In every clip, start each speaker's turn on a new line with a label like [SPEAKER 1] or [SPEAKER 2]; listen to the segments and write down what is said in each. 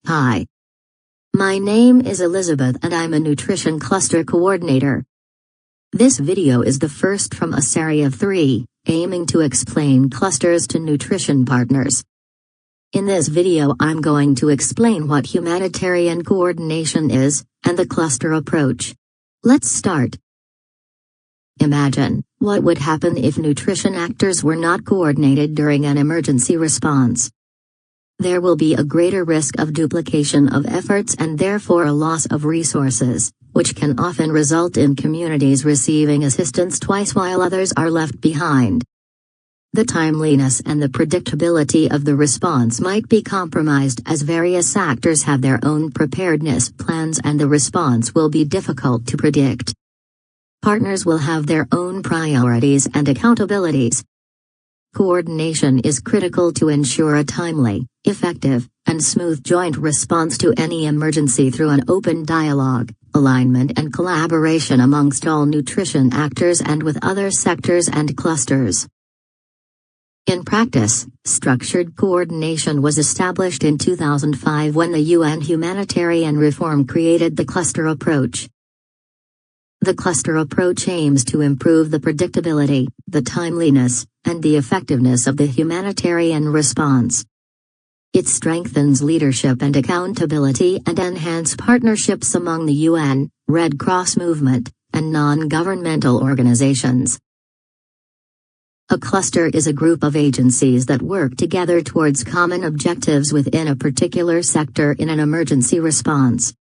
[SPEAKER 1] Hi. My name is Elizabeth and I'm a Nutrition Cluster Coordinator. This video is the first from a series of 3, aiming to explain clusters to nutrition partners. In this video I'm going to explain what humanitarian coordination is, and the cluster approach. Let's start. Imagine, what would happen if nutrition actors were not coordinated during an emergency response? There will be a greater risk of duplication of efforts and therefore a loss of resources, which can often result in communities receiving assistance twice while others are left behind. The timeliness and the predictability of the response might be compromised as various actors have their own preparedness plans and the response will be difficult to predict. Partners will have their own priorities and accountabilities. Coordination is critical to ensure a timely, effective, and smooth joint response to any emergency through an open dialogue, alignment and collaboration amongst all nutrition actors and with other sectors and clusters. In practice, structured coordination was established in 2005 when the UN Humanitarian Reform created the cluster approach. The cluster approach aims to improve the predictability, the timeliness, and the effectiveness of the humanitarian response. It strengthens leadership and accountability and enhances partnerships among the UN, Red Cross movement, and non-governmental organizations. A cluster is a group of agencies that work together towards common objectives within a particular sector in an emergency response.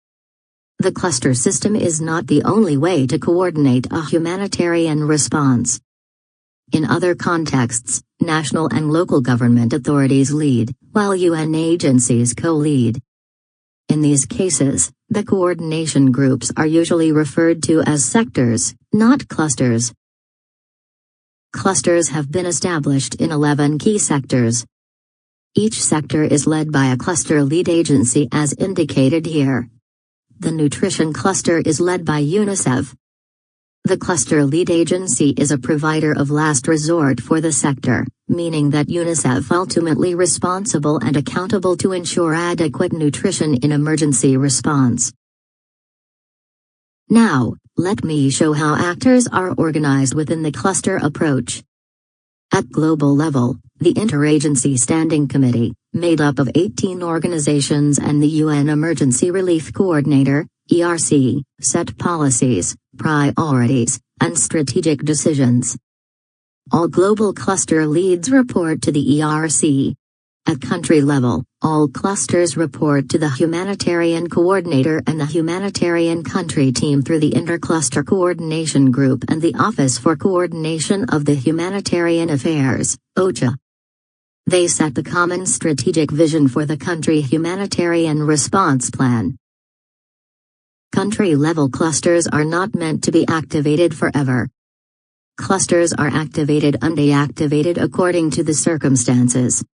[SPEAKER 1] The cluster system is not the only way to coordinate a humanitarian response. In other contexts, national and local government authorities lead, while UN agencies co-lead. In these cases, the coordination groups are usually referred to as sectors, not clusters. Clusters have been established in 11 key sectors. Each sector is led by a cluster lead agency as indicated here. The nutrition cluster is led by UNICEF. The cluster lead agency is a provider of last resort for the sector, meaning that UNICEF ultimately responsible and accountable to ensure adequate nutrition in emergency response. Now, let me show how actors are organized within the cluster approach. At global level, the Interagency Standing Committee, made up of 18 organizations and the UN Emergency Relief Coordinator, ERC, set policies, priorities, and strategic decisions. All global cluster leads report to the ERC. At country level, all clusters report to the Humanitarian Coordinator and the Humanitarian Country Team through the Intercluster Coordination Group and the Office for Coordination of the Humanitarian Affairs, OCHA. They set the common strategic vision for the country humanitarian response plan. Country-level clusters are not meant to be activated forever. Clusters are activated and deactivated according to the circumstances.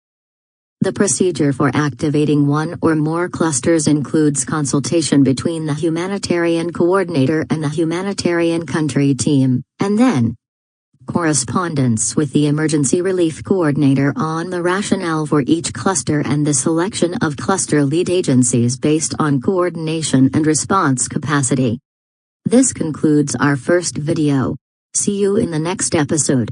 [SPEAKER 1] The procedure for activating one or more clusters includes consultation between the humanitarian coordinator and the humanitarian country team, and then correspondence with the emergency relief coordinator on the rationale for each cluster and the selection of cluster lead agencies based on coordination and response capacity. This concludes our first video. See you in the next episode.